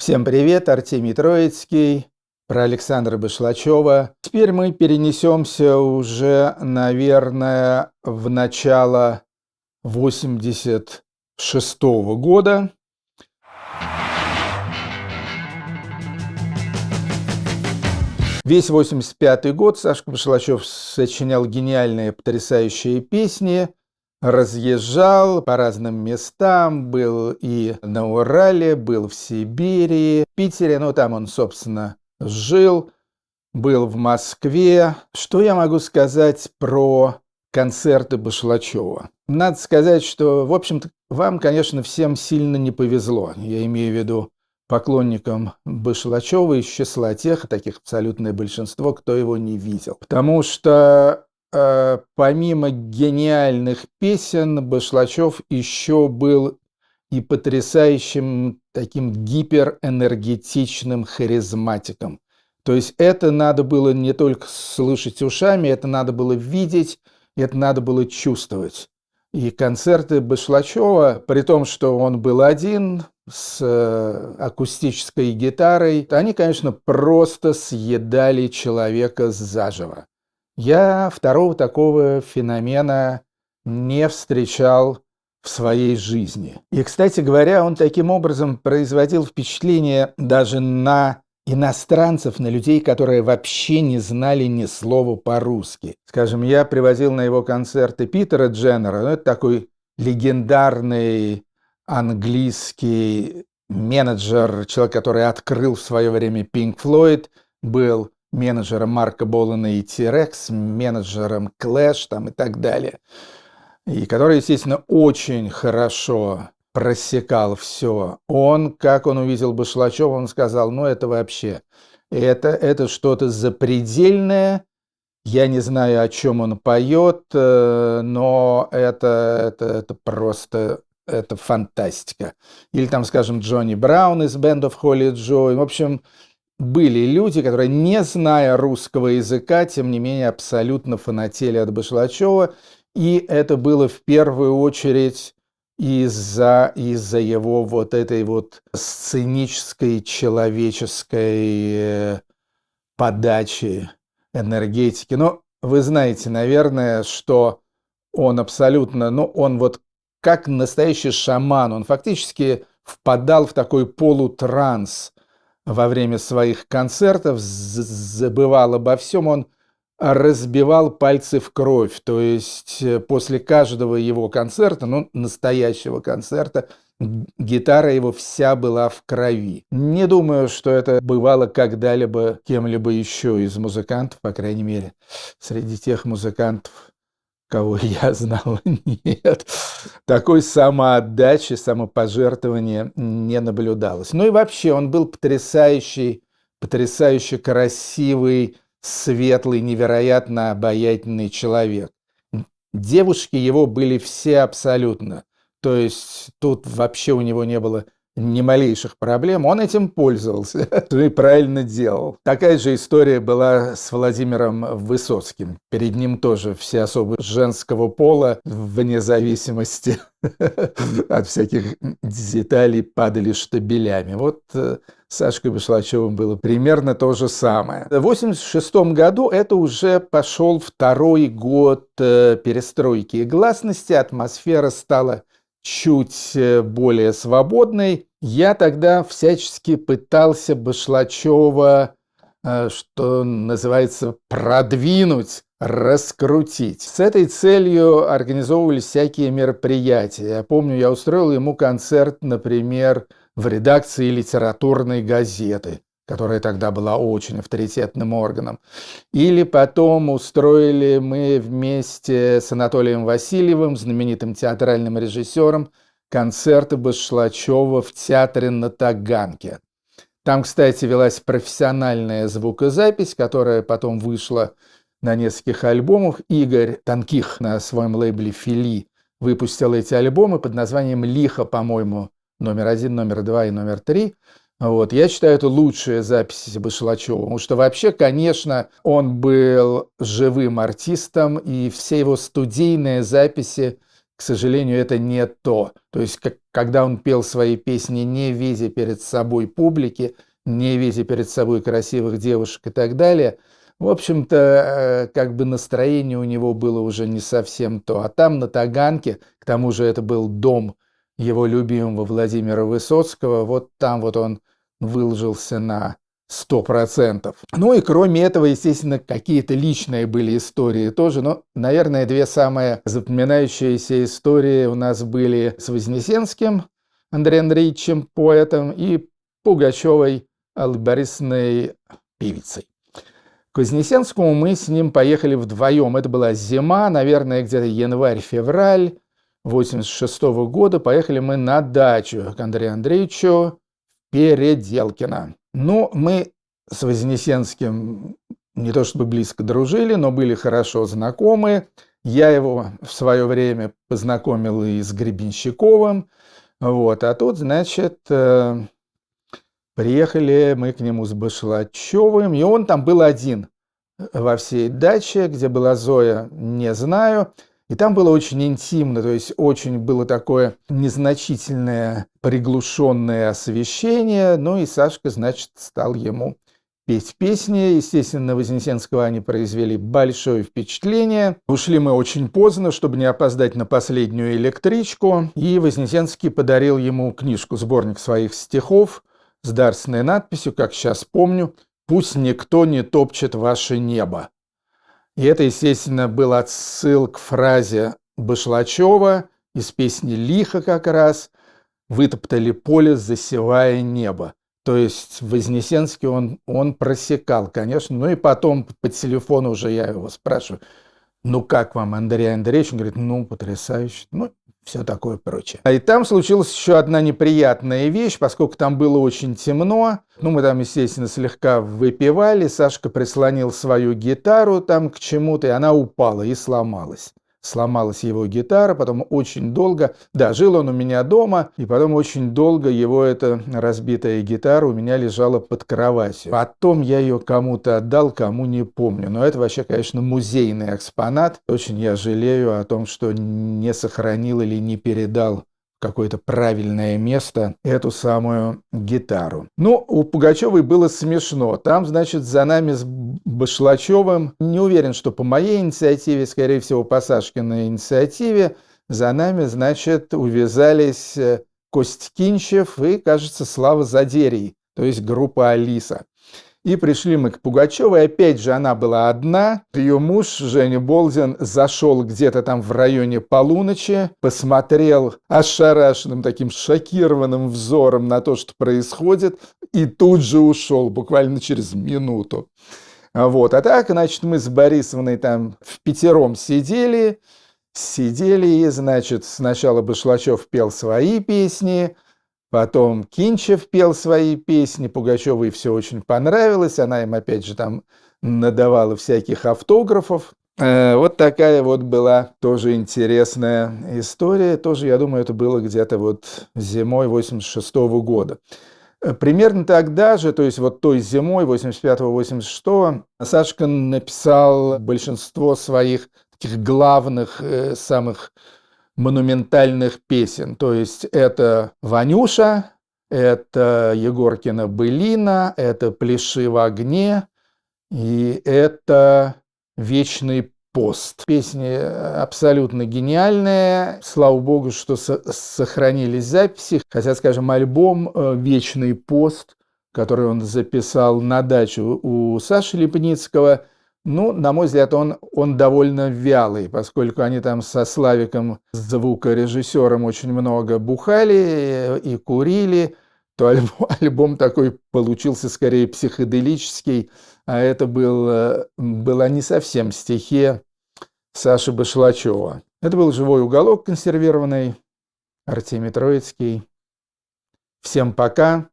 Всем привет, Артемий Троицкий, про Александра Башлачева. Теперь мы перенесемся уже, наверное, в начало 86-го года. Весь 85-й год Сашка Башлачев сочинял гениальные, потрясающие песни, разъезжал по разным местам, был и на Урале, был в Сибири, в Питере, там он, собственно, жил, был в Москве. Что я могу сказать про концерты Башлачева? Надо сказать, что, в общем-то, вам, конечно, всем сильно не повезло. Я имею в виду поклонникам Башлачева из числа тех, таких абсолютное большинство, кто его не видел. Потому что помимо гениальных песен, Башлачев еще был и потрясающим таким гиперэнергетичным харизматиком. То есть это надо было не только слышать ушами, это надо было видеть, это надо было чувствовать. И концерты Башлачева, при том, что он был один, с акустической гитарой, они, конечно, просто съедали человека заживо. Я второго такого феномена не встречал в своей жизни. И, кстати говоря, он таким образом производил впечатление даже на иностранцев, на людей, которые вообще не знали ни слова по-русски. Скажем, я привозил на его концерты Питера Дженнера, это такой легендарный английский менеджер, человек, который открыл в свое время Pink Floyd, был менеджером Марка Болана и T-Rex, менеджером Clash и так далее. И который, естественно, очень хорошо просекал все. Как он увидел Башлачева, он сказал, это вообще, это что-то запредельное. Я не знаю, о чем он поет, но это просто... Это фантастика. Или скажем, Джонни Браун из Band of Holly Joy. В общем, были люди, которые, не зная русского языка, тем не менее, абсолютно фанатели от Башлачева. И это было в первую очередь из-за его этой сценической, человеческой подачи, энергетики. Но вы знаете, наверное, что он абсолютно, он как настоящий шаман, он фактически впадал в такой полутранс во время своих концертов, забывал обо всем, он разбивал пальцы в кровь. То есть после каждого его концерта, настоящего концерта, гитара его вся была в крови. Не думаю, что это бывало когда-либо кем-либо еще из музыкантов, по крайней мере, среди тех музыкантов, кого я знал, нет. Такой самоотдачи, самопожертвования не наблюдалось. И вообще он был потрясающий, потрясающе красивый, светлый, невероятно обаятельный человек. Девушки его были все абсолютно. То есть тут вообще у него не было ни малейших проблем, он этим пользовался и правильно делал. Такая же история была с Владимиром Высоцким. Перед ним тоже все особы женского пола, вне зависимости от всяких деталей, падали штабелями. с Сашкой Башлачевым было примерно то же самое. В 1986 году это уже пошел второй год перестройки и гласности, атмосфера стала чуть более свободной. Я тогда всячески пытался Башлачева, что называется, продвинуть, раскрутить. С этой целью организовывались всякие мероприятия. Я помню, я устроил ему концерт, например, в редакции литературной газеты, которая тогда была очень авторитетным органом. Или потом устроили мы вместе с Анатолием Васильевым, знаменитым театральным режиссером, концерты Башлачева в театре на Таганке. Там, кстати, велась профессиональная звукозапись, которая потом вышла на нескольких альбомах. Игорь Тонких на своем лейбле «Фили» выпустил эти альбомы под названием «Лихо», по-моему, номер 1, номер 2 и номер 3. Я считаю, это лучшая запись Башлачева, потому что вообще, конечно, он был живым артистом, и все его студийные записи, к сожалению, это не то. То есть, когда он пел свои песни, не видя перед собой публики, не видя перед собой красивых девушек и так далее, в общем-то, как бы настроение у него было уже не совсем то. А там, на Таганке, к тому же это был дом его любимого Владимира Высоцкого, вот там вот он выложился на 100%. Ну и кроме этого, естественно, какие-то личные были истории тоже. Но, наверное, две самые запоминающиеся истории у нас были с Вознесенским Андреем Андреевичем, поэтом, и Пугачевой Аллой Борисовной, певицей. К Вознесенскому мы с ним поехали вдвоем. Это была зима, наверное, где-то январь-февраль 1986 года. Поехали мы на дачу к Андрею Андреевичу Переделкино. Ну, мы с Вознесенским не то чтобы близко дружили, но были хорошо знакомы. Я его в свое время познакомил и с Гребенщиковым. Вот. А тут, значит, приехали мы к нему с Башлачевым, и он там был один во всей даче, где была Зоя, не знаю. И там было очень интимно, то есть очень было такое незначительное приглушенное освещение. Ну и Сашка, значит, стал ему петь песни. Естественно, на Вознесенского они произвели большое впечатление. Ушли мы очень поздно, чтобы не опоздать на последнюю электричку. И Вознесенский подарил ему книжку, сборник своих стихов с дарственной надписью, как сейчас помню, «Пусть никто не топчет ваше небо». И это, естественно, был отсыл к фразе Башлачева из песни «Лихо» как раз «Вытоптали поле, засевая небо». То есть Вознесенский он просекал, конечно. Ну и потом по телефону уже я его спрашиваю: ну как вам, Андрей Андреевич? Он говорит: ну, потрясающе. Ну, все такое прочее. И там случилась еще одна неприятная вещь, поскольку там было очень темно. Ну, мы там, естественно, слегка выпивали. Сашка прислонил свою гитару там к чему-то, и она упала и сломалась. Сломалась его гитара, потом очень долго... Да, жил он у меня дома, и потом очень долго его эта разбитая гитара у меня лежала под кроватью. Потом я ее кому-то отдал, кому не помню. Но это вообще, конечно, музейный экспонат. Очень я жалею о том, что не сохранил или не передал в какое-то правильное место эту самую гитару. Ну, у Пугачевой было смешно. Там, значит, за нами с Башлачевым, не уверен, что по моей инициативе, скорее всего, по Сашкиной инициативе, за нами, значит, увязались Кость Кинчев и, кажется, Слава Задерий, то есть группа «Алиса». И пришли мы к Пугачевой, опять же, она была одна. Ее муж, Женя Болдин, зашел где-то там в районе полуночи, посмотрел ошарашенным, таким шокированным взором на то, что происходит, и тут же ушел, буквально через минуту. Вот. А так, значит, мы с Борисовной там впятером сидели, и, значит, сначала Башлачев пел свои песни, потом Кинчев пел свои песни, Пугачевой все очень понравилось, она им опять же там надавала всяких автографов. Вот такая вот была тоже интересная история. Тоже, я думаю, это было где-то вот зимой 1986 года. Примерно тогда же, то есть вот той зимой 85-86, Сашка написал большинство своих таких главных, самых монументальных песен. То есть это «Ванюша», это Егоркина «Былина», это «Пляши в огне» и это «Вечный пост». Песни абсолютно гениальные. Слава богу, что сохранились записи. Хотя, скажем, альбом «Вечный пост», который он записал на дачу у Саши Липницкого, ну, на мой взгляд, он довольно вялый, поскольку они там со Славиком, звукорежиссером, очень много бухали и курили, то альбом такой получился скорее психоделический, а это была не совсем стихия Саши Башлачева. Это был «Живой уголок» консервированный, Артемий Троицкий. Всем пока.